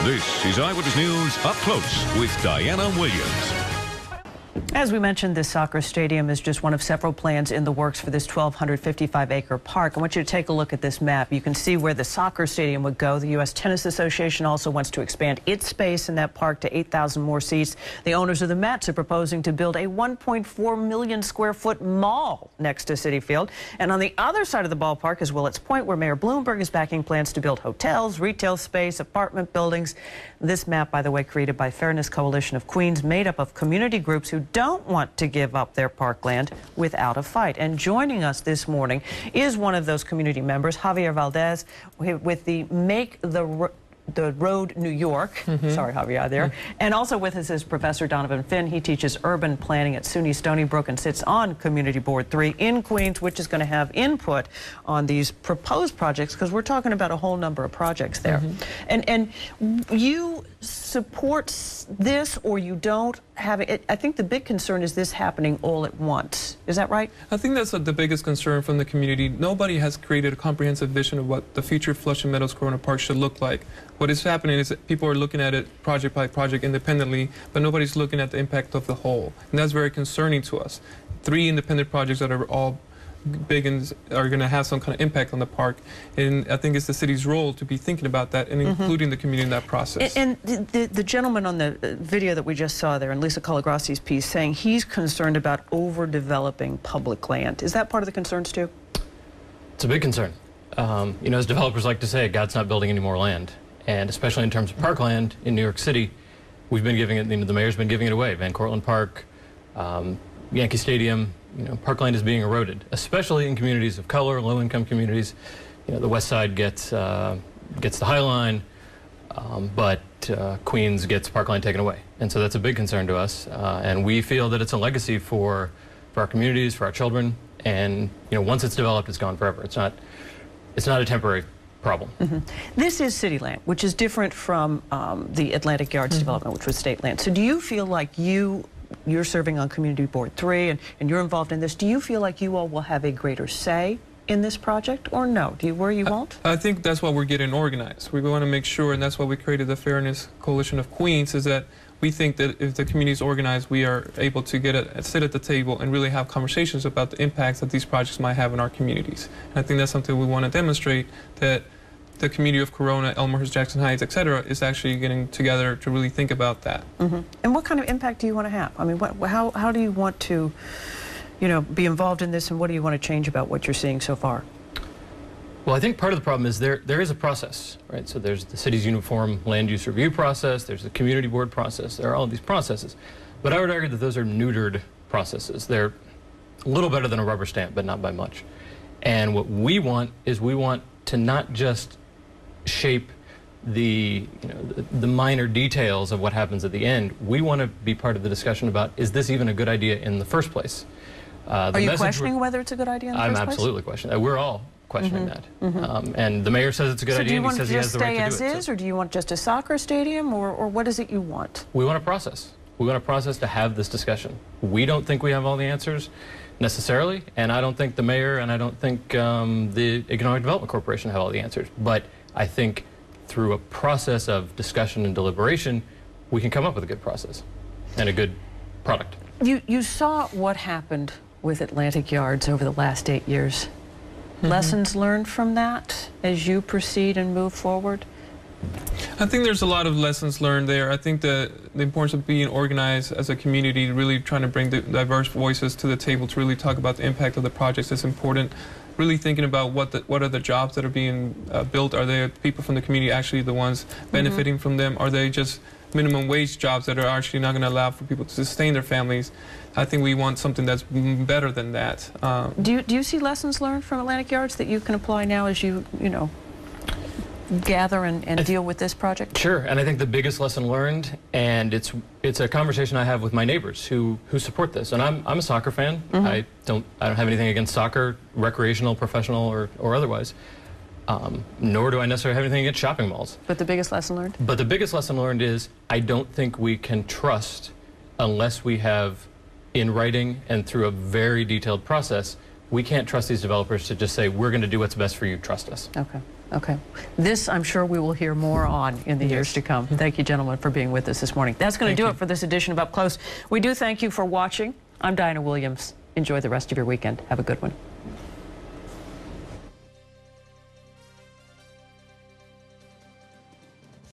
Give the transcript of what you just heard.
This is Eyewitness News Up Close with Diana Williams. As we mentioned, this soccer stadium is just one of several plans in the works for this 1,255-acre park. I want you to take a look at this map. You can see where the soccer stadium would go. The U.S. Tennis Association also wants to expand its space in that park to 8,000 more seats. The owners of the Mets are proposing to build a 1.4 million square foot mall next to Citi Field. And on the other side of the ballpark is Willets Point, where Mayor Bloomberg is backing plans to build hotels, retail space, apartment buildings. This map, by the way, created by Fairness Coalition of Queens, made up of community groups who don't want to give up their parkland without a fight. And joining us this morning is one of those community members, Javier Valdes, with the Make the Road New York. Sorry, Javier, there. And also with us is Professor Donovan Finn. He teaches urban planning at SUNY Stony Brook and sits on Community Board 3 in Queens, which is going to have input on these proposed projects, because we're talking about a whole number of projects there. And you support this, or you don't have it? I think the big concern is this happening all at once. Is that right? I think that's the biggest concern from the community. Nobody has created a comprehensive vision of what the future Flushing Meadows Corona Park should look like. What is happening is that people are looking at it project by project independently, but nobody's looking at the impact of the whole. And that's very concerning to us. 3 independent projects that are all big and are going to have some kind of impact on the park, and I think it's the city's role to be thinking about that and including the community in that process. And the gentleman on the video that we just saw there, and Lisa Colagrassi's piece, saying he's concerned about overdeveloping public land. Is that part of the concerns too? It's a big concern. You know, as developers like to say, God's not building any more land, and especially in terms of parkland in New York City, we've been giving it. You know, the mayor's been giving it away. Van Cortlandt Park, Yankee Stadium. You know, parkland is being eroded, especially in communities of color, low-income communities. You know, the West Side gets the High Line, but Queens gets parkland taken away, and so that's a big concern to us. And we feel that it's a legacy for our communities, for our children. And you know, once it's developed, it's gone forever. It's not a temporary problem. This is city land, which is different from the Atlantic Yards development, which was state land. So do you feel like you're serving on Community Board 3 and you're involved in this, do you feel like you all will have a greater say in this project, or no? Do you worry you won't? I think that's why we're getting organized. We want to make sure, and that's why we created the Fairness Coalition of Queens, is that we think that if the community is organized, we are able to sit at the table and really have conversations about the impacts that these projects might have in our communities. And I think that's something we want to demonstrate, that the community of Corona, Elmhurst, Jackson Heights, etc., is actually getting together to really think about that. And what kind of impact do you want to have? I mean, how do you want to, you know, be involved in this, and what do you want to change about what you're seeing so far? Well, I think part of the problem is there is a process, right? So there's the city's uniform land use review process, there's the community board process, there are all of these processes. But I would argue that those are neutered processes. They're a little better than a rubber stamp, but not by much. And what we want is to not just shape the minor details of what happens at the end. We want to be part of the discussion about, is this even a good idea in the first place? Are you questioning whether it's a good idea in the first place? I'm absolutely questioning. We're all questioning that. And the mayor says it's a good idea, and he says he has the right to do it. So do you want to stay as is, or do you want just a soccer stadium, or what is it you want? We want a process. We want a process to have this discussion. We don't think we have all the answers necessarily, and I don't think the mayor and I don't think the Economic Development Corporation have all the answers. But I think through a process of discussion and deliberation, we can come up with a good process and a good product. You saw what happened with Atlantic Yards over the last 8 years. Lessons learned from that as you proceed and move forward? I think there's a lot of lessons learned there. I think the importance of being organized as a community, really trying to bring the diverse voices to the table to really talk about the impact of the projects is important. Really thinking about what are the jobs that are being built. Are there people from the community actually the ones benefiting from them? Are they just minimum wage jobs that are actually not going to allow for people to sustain their families? I think we want something that's better than that. Do you see lessons learned from Atlantic Yards that you can apply now as you gather and deal with this project? Sure, and I think the biggest lesson learned, and it's a conversation I have with my neighbors who support this. And I'm a soccer fan. I don't have anything against soccer, recreational, professional, or otherwise. Nor do I necessarily have anything against shopping malls. But the biggest lesson learned? But the biggest lesson learned is I don't think we can trust, unless we have in writing and through a very detailed process, we can't trust these developers to just say, we're going to do what's best for you, trust us. Okay. Okay. This, I'm sure we will hear more on in the years to come. Thank you, gentlemen, for being with us this morning. That's going to do it for this edition of Up Close. We do thank you for watching. I'm Diana Williams. Enjoy the rest of your weekend. Have a good one.